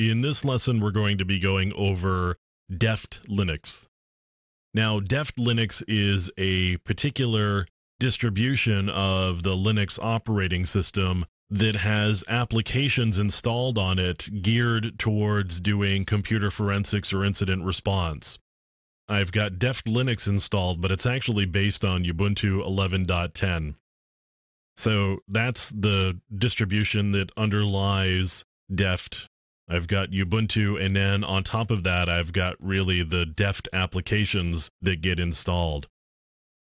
In this lesson, we're going to be going over DEFT Linux. Now, DEFT Linux is a particular distribution of the Linux operating system that has applications installed on it geared towards doing computer forensics or incident response. I've got DEFT Linux installed, but it's actually based on Ubuntu 11.10. So that's the distribution that underlies DEFT. I've got Ubuntu, and then on top of that, I've got really the DEFT applications that get installed.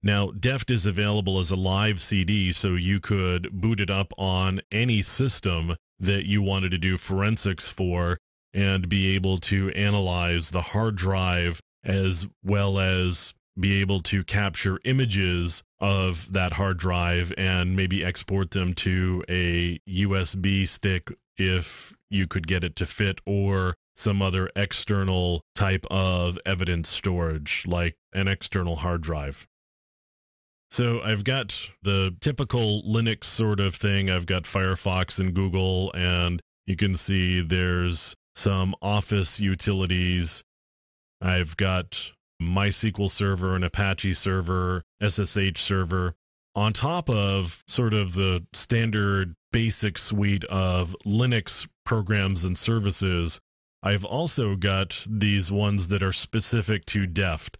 Now, DEFT is available as a live CD, so you could boot it up on any system that you wanted to do forensics for and be able to analyze the hard drive as well as be able to capture images of that hard drive and maybe export them to a USB stick if you could get it to fit, or some other external type of evidence storage like an external hard drive. So I've got the typical Linux sort of thing. I've got Firefox and Google, and you can see there's some Office utilities. I've got MySQL server, an Apache server, SSH server, on top of sort of the standard basic suite of Linux programs and services. I've also got these ones that are specific to DEFT.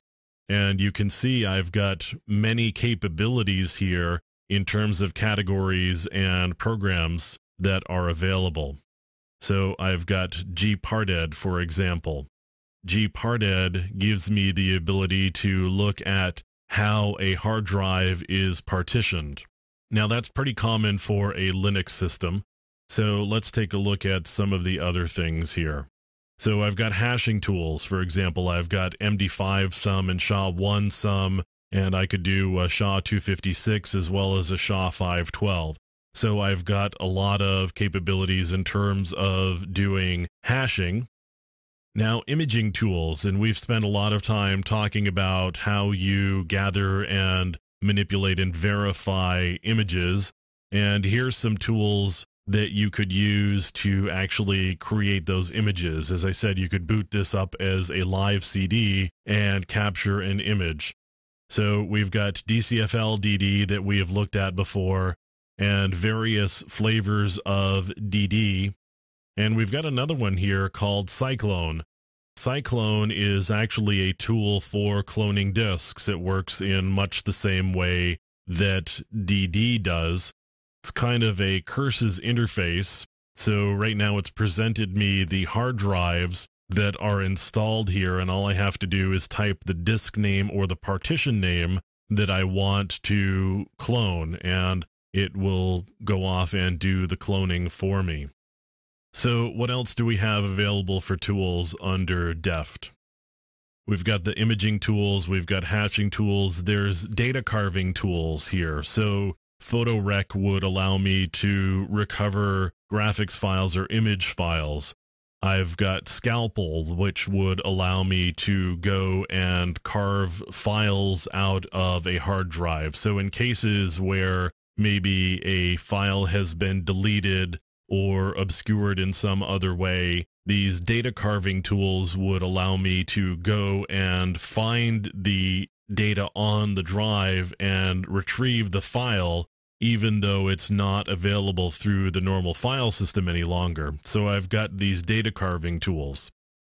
And you can see I've got many capabilities here in terms of categories and programs that are available. So I've got gparted, for example. gparted gives me the ability to look at how a hard drive is partitioned. Now, that's pretty common for a Linux system. So let's take a look at some of the other things here. So I've got hashing tools. For example, I've got MD5 some and SHA-1 some, and I could do a SHA-256 as well as a SHA-512. So I've got a lot of capabilities in terms of doing hashing. Now, imaging tools, and we've spent a lot of time talking about how you gather and manipulate and verify images. And here's some tools that you could use to actually create those images. As I said, you could boot this up as a live CD and capture an image. So we've got DCFL-DD that we have looked at before, and various flavors of DD. And we've got another one here called Cyclone. Cyclone is actually a tool for cloning disks. It works in much the same way that DD does. It's kind of a curses interface. So right now it's presented me the hard drives that are installed here, and all I have to do is type the disk name or the partition name that I want to clone, and it will go off and do the cloning for me. So what else do we have available for tools under DEFT? We've got the imaging tools, we've got hashing tools, there's data carving tools here. So PhotoRec would allow me to recover graphics files or image files. I've got Scalpel, which would allow me to go and carve files out of a hard drive. So in cases where maybe a file has been deleted or obscured in some other way, these data carving tools would allow me to go and find the data on the drive and retrieve the file, even though it's not available through the normal file system any longer. So I've got these data carving tools.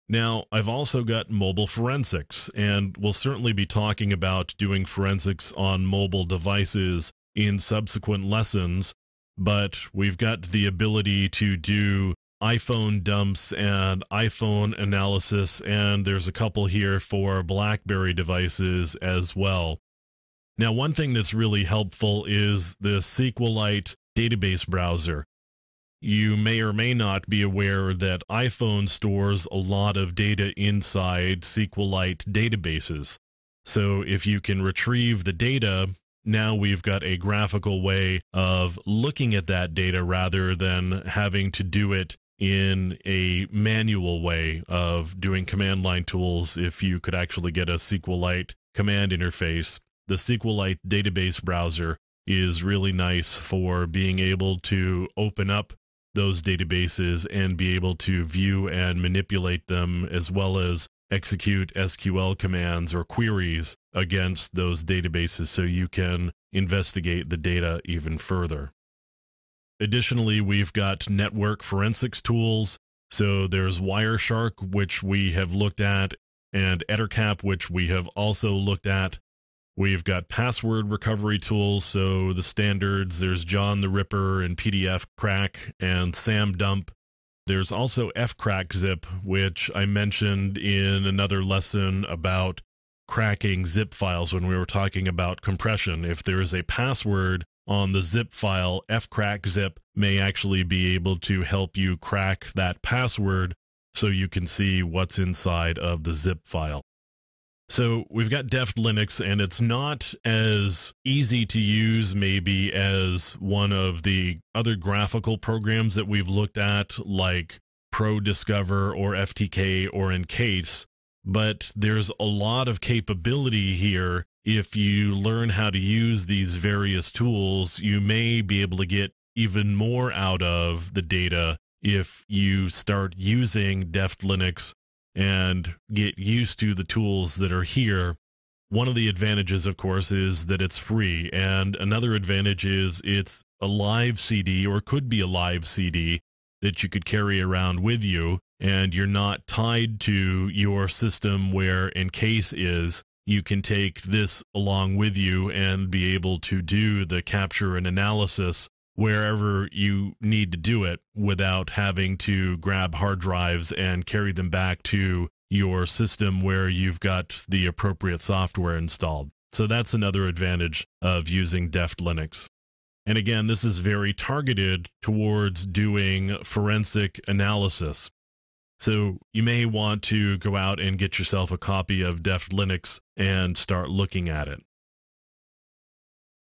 Now, I've also got mobile forensics, and we'll certainly be talking about doing forensics on mobile devices in subsequent lessons, but we've got the ability to do iPhone dumps and iPhone analysis, and there's a couple here for BlackBerry devices as well. Now, one thing that's really helpful is the SQLite database browser. You may or may not be aware that iPhone stores a lot of data inside SQLite databases. So if you can retrieve the data, now we've got a graphical way of looking at that data rather than having to do it in a manual way of doing command line tools. If you could actually get a SQLite command interface, the SQLite database browser is really nice for being able to open up those databases and be able to view and manipulate them, as well as execute SQL commands or queries against those databases so you can investigate the data even further. Additionally, we've got network forensics tools. So there's Wireshark, which we have looked at, and Ettercap, which we have also looked at. We've got password recovery tools, so the standards, there's John the Ripper and PDF Crack and Sam Dump. There's also fcrackzip, which I mentioned in another lesson about cracking zip files when we were talking about compression. If there is a password on the zip file, fcrackzip may actually be able to help you crack that password so you can see what's inside of the zip file. So we've got DEFT Linux, and it's not as easy to use maybe as one of the other graphical programs that we've looked at, like ProDiscover or FTK or Encase, but there's a lot of capability here. If you learn how to use these various tools, you may be able to get even more out of the data if you start using DEFT Linux and get used to the tools that are here. One of the advantages, of course, is that it's free. And another advantage is it's a live CD, or could be a live CD, that you could carry around with you. And you're not tied to your system where Encase is. You can take this along with you and be able to do the capture and analysis wherever you need to do it without having to grab hard drives and carry them back to your system where you've got the appropriate software installed. So that's another advantage of using DEFT Linux. And again, this is very targeted towards doing forensic analysis. So you may want to go out and get yourself a copy of DEFT Linux and start looking at it.